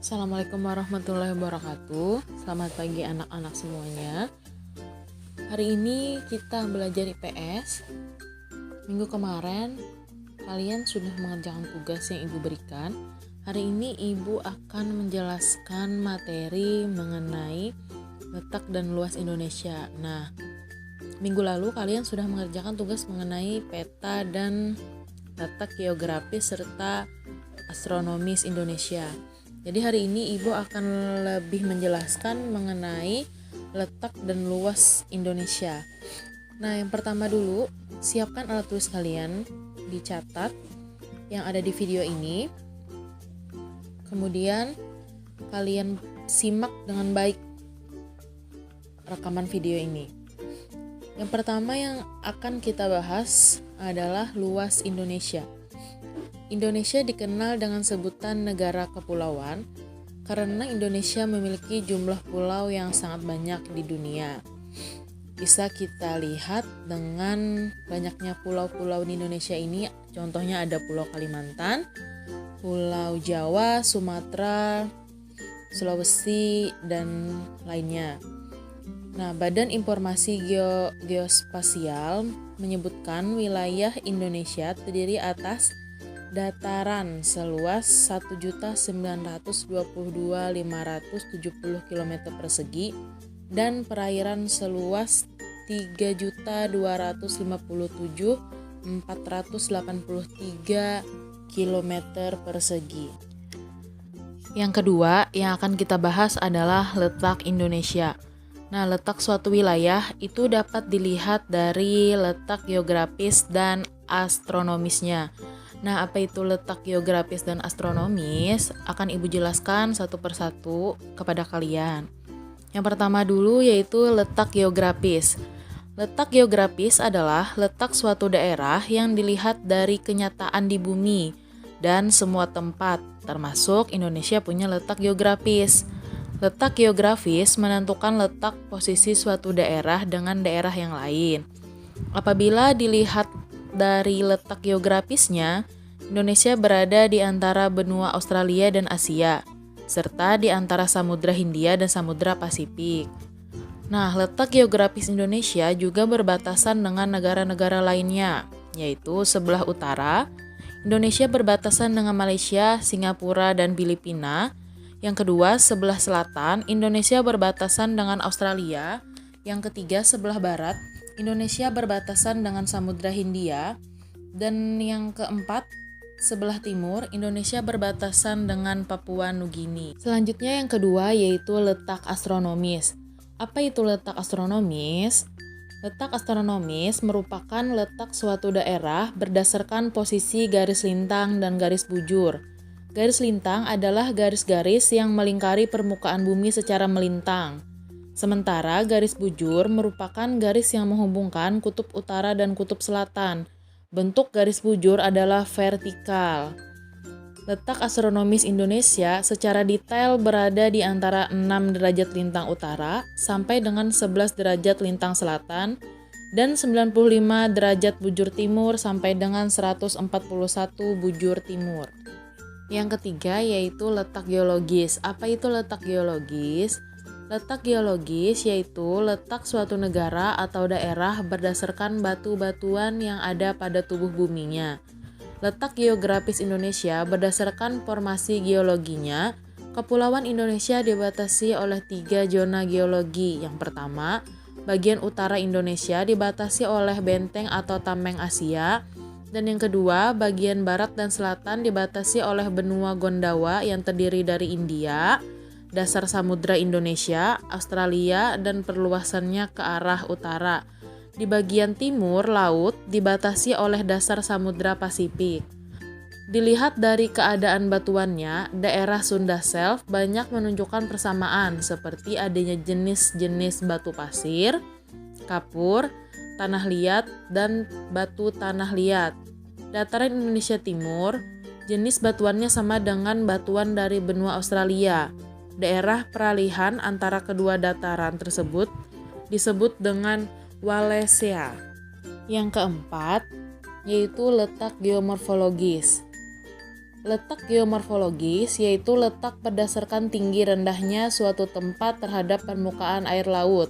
Assalamualaikum warahmatullahi wabarakatuh. Selamat pagi anak-anak semuanya. Hari ini kita belajar IPS. Minggu kemarin kalian sudah mengerjakan tugas yang ibu berikan. Hari ini ibu akan menjelaskan materi mengenai letak dan luas Indonesia. Nah, minggu lalu kalian sudah mengerjakan tugas mengenai peta dan letak geografis serta astronomis Indonesia. Jadi hari ini ibu akan lebih menjelaskan mengenai letak dan luas Indonesia. Nah, yang pertama dulu, siapkan alat tulis kalian, dicatat yang ada di video ini. Kemudian kalian simak dengan baik rekaman video ini. Yang pertama yang akan kita bahas adalah luas Indonesia. Indonesia dikenal dengan sebutan negara kepulauan karena Indonesia memiliki jumlah pulau yang sangat banyak di dunia. Bisa kita lihat dengan banyaknya pulau-pulau di Indonesia ini, contohnya ada Pulau Kalimantan, Pulau Jawa, Sumatera, Sulawesi, dan lainnya. Nah, Badan Informasi Geospasial menyebutkan wilayah Indonesia terdiri atas dataran seluas 1.922.570 km persegi dan perairan seluas 3.257.483 km persegi. Yang kedua yang akan kita bahas adalah letak Indonesia. Nah, letak suatu wilayah itu dapat dilihat dari letak geografis dan astronomisnya. Nah, apa itu letak geografis dan astronomis? Akan ibu jelaskan satu persatu kepada kalian. Yang pertama dulu yaitu letak geografis. Letak geografis adalah letak suatu daerah yang dilihat dari kenyataan di bumi dan semua tempat, termasuk Indonesia punya letak geografis. Letak geografis menentukan letak posisi suatu daerah dengan daerah yang lain. Apabila dilihat dari letak geografisnya, Indonesia berada di antara benua Australia dan Asia, serta di antara Samudra Hindia dan Samudra Pasifik. Nah, letak geografis Indonesia juga berbatasan dengan negara-negara lainnya, yaitu sebelah utara, Indonesia berbatasan dengan Malaysia, Singapura, dan Filipina. Yang kedua, sebelah selatan, Indonesia berbatasan dengan Australia. Yang ketiga, sebelah barat, Indonesia berbatasan dengan Samudra Hindia. Dan yang keempat, sebelah timur, Indonesia berbatasan dengan Papua Nugini. Selanjutnya yang kedua yaitu letak astronomis. Apa itu letak astronomis? Letak astronomis merupakan letak suatu daerah berdasarkan posisi garis lintang dan garis bujur. Garis lintang adalah garis-garis yang melingkari permukaan bumi secara melintang. Sementara garis bujur merupakan garis yang menghubungkan kutub utara dan kutub selatan. Bentuk garis bujur adalah vertikal. Letak astronomis Indonesia secara detail berada di antara 6 derajat lintang utara sampai dengan 11 derajat lintang selatan dan 95 derajat bujur timur sampai dengan 141 bujur timur. Yang ketiga yaitu letak geologis. Apa itu letak geologis? Letak geologis yaitu letak suatu negara atau daerah berdasarkan batu-batuan yang ada pada tubuh buminya. Letak geografis Indonesia berdasarkan formasi geologinya. Kepulauan Indonesia dibatasi oleh 3 zona geologi. Yang pertama, bagian utara Indonesia dibatasi oleh benteng atau tameng Asia. Dan yang kedua, bagian barat dan selatan dibatasi oleh benua Gondawa yang terdiri dari India, dasar samudra Indonesia, Australia, dan perluasannya ke arah utara. Di bagian timur laut dibatasi oleh dasar samudra Pasifik. Dilihat dari keadaan batuannya, daerah Sunda Self banyak menunjukkan persamaan seperti adanya jenis-jenis batu pasir, kapur, tanah liat, dan batu tanah liat. Dataran Indonesia Timur, jenis batuannya sama dengan batuan dari benua Australia. Daerah peralihan antara kedua dataran tersebut disebut dengan Wallacea. Yang keempat, yaitu letak geomorfologis. Letak geomorfologis yaitu letak berdasarkan tinggi rendahnya suatu tempat terhadap permukaan air laut.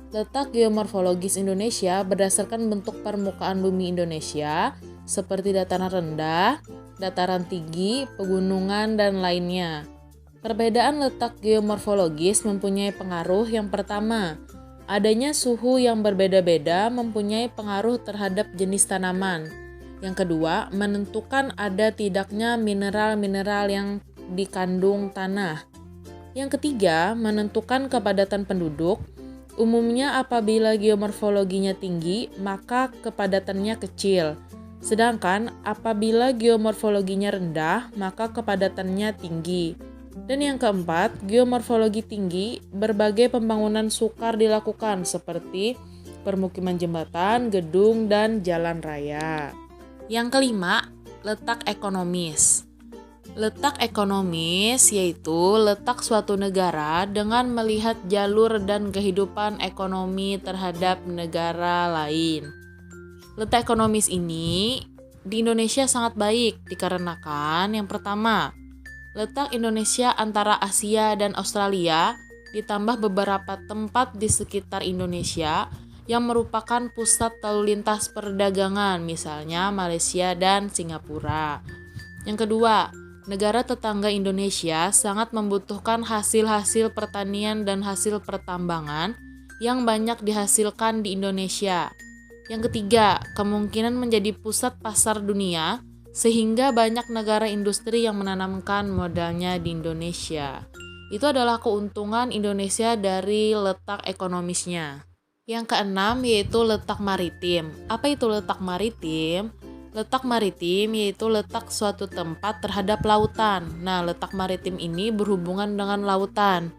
Letak geomorfologis Indonesia berdasarkan bentuk permukaan bumi Indonesia seperti dataran rendah, dataran tinggi, pegunungan, dan lainnya. Perbedaan letak geomorfologis mempunyai pengaruh. Yang pertama, adanya suhu yang berbeda-beda mempunyai pengaruh terhadap jenis tanaman. Yang kedua, menentukan ada tidaknya mineral-mineral yang dikandung tanah. Yang ketiga, menentukan kepadatan penduduk. Umumnya apabila geomorfologinya tinggi, maka kepadatannya kecil. Sedangkan apabila geomorfologinya rendah, maka kepadatannya tinggi. Dan yang keempat, geomorfologi tinggi, berbagai pembangunan sukar dilakukan seperti permukiman jembatan, gedung, dan jalan raya. Yang kelima, letak ekonomis. Letak ekonomis yaitu letak suatu negara dengan melihat jalur dan kehidupan ekonomi terhadap negara lain. Letak ekonomis ini di Indonesia sangat baik dikarenakan yang pertama, letak Indonesia antara Asia dan Australia ditambah beberapa tempat di sekitar Indonesia yang merupakan pusat lalu lintas perdagangan, misalnya Malaysia dan Singapura. Yang kedua, negara tetangga Indonesia sangat membutuhkan hasil-hasil pertanian dan hasil pertambangan yang banyak dihasilkan di Indonesia. Yang ketiga, kemungkinan menjadi pusat pasar dunia sehingga banyak negara industri yang menanamkan modalnya di Indonesia. Itu adalah keuntungan Indonesia dari letak ekonomisnya. Yang keenam yaitu letak maritim. Apa itu letak maritim? Letak maritim yaitu letak suatu tempat terhadap lautan. Nah, letak maritim ini berhubungan dengan lautan.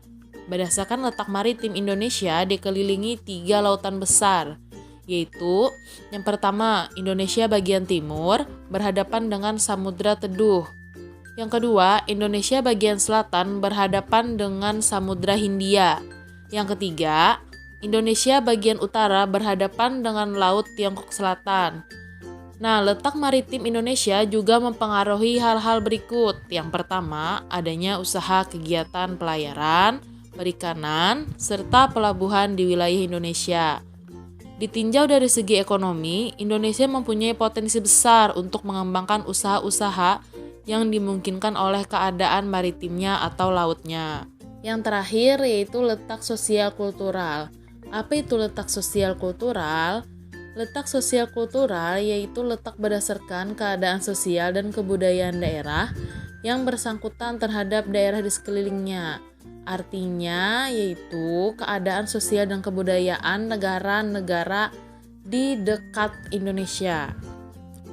Berdasarkan letak maritim Indonesia dikelilingi 3 lautan besar, yaitu yang pertama, Indonesia bagian timur berhadapan dengan Samudra Teduh. Yang kedua, Indonesia bagian selatan berhadapan dengan Samudra Hindia. Yang ketiga, Indonesia bagian utara berhadapan dengan Laut Tiongkok Selatan. Nah, letak maritim Indonesia juga mempengaruhi hal-hal berikut. Yang pertama, adanya usaha kegiatan pelayaran, perikanan, serta pelabuhan di wilayah Indonesia. Ditinjau dari segi ekonomi, Indonesia mempunyai potensi besar untuk mengembangkan usaha-usaha yang dimungkinkan oleh keadaan maritimnya atau lautnya. Yang terakhir yaitu letak sosial kultural. Apa itu letak sosial kultural? Letak sosial kultural yaitu letak berdasarkan keadaan sosial dan kebudayaan daerah yang bersangkutan terhadap daerah di sekelilingnya. Artinya yaitu keadaan sosial dan kebudayaan negara-negara di dekat Indonesia.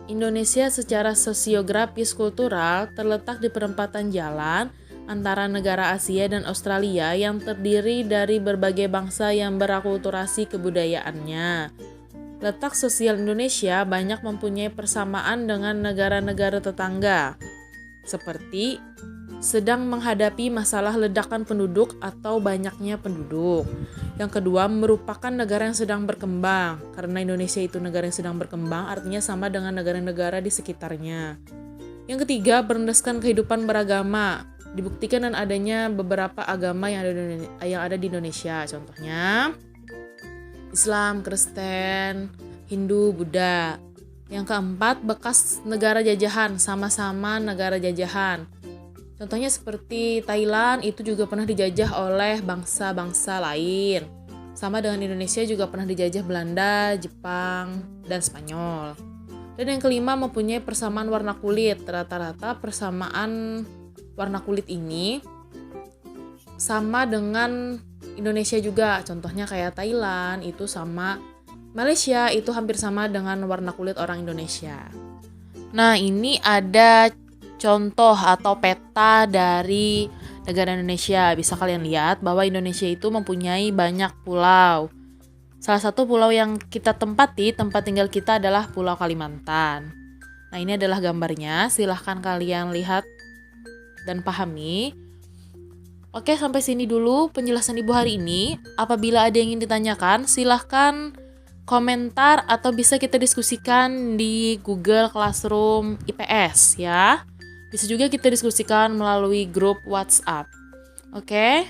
Indonesia secara sosiografis kultural terletak di perempatan jalan antara negara Asia dan Australia yang terdiri dari berbagai bangsa yang berakulturasi kebudayaannya. Letak sosial Indonesia banyak mempunyai persamaan dengan negara-negara tetangga, seperti sedang menghadapi masalah ledakan penduduk atau banyaknya penduduk. Yang kedua, merupakan negara yang sedang berkembang. Karena Indonesia itu negara yang sedang berkembang, artinya sama dengan negara-negara di sekitarnya. Yang ketiga, berlandaskan kehidupan beragama. Dibuktikan dan adanya beberapa agama yang ada di Indonesia. Contohnya, Islam, Kristen, Hindu, Buddha. Yang keempat, bekas negara jajahan, sama-sama negara jajahan. Contohnya seperti Thailand itu juga pernah dijajah oleh bangsa-bangsa lain. Sama dengan Indonesia juga pernah dijajah Belanda, Jepang, dan Spanyol. Dan yang kelima mempunyai persamaan warna kulit. Rata-rata persamaan warna kulit ini sama dengan Indonesia juga. Contohnya kayak Thailand itu sama Malaysia itu hampir sama dengan warna kulit orang Indonesia. Nah, ini ada contoh atau peta dari negara Indonesia. Bisa kalian lihat bahwa Indonesia itu mempunyai banyak pulau. Salah satu pulau yang kita tempati, tempat tinggal kita adalah Pulau Kalimantan. Nah, ini adalah gambarnya. Silahkan kalian lihat dan pahami. Oke, sampai sini dulu penjelasan Ibu hari ini. Apabila ada yang ingin ditanyakan, silahkan komentar atau bisa kita diskusikan di Google Classroom IPS ya. Bisa juga kita diskusikan melalui grup WhatsApp. Oke?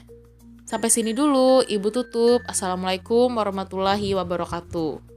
Sampai sini dulu, Ibu tutup. Assalamualaikum warahmatullahi wabarakatuh.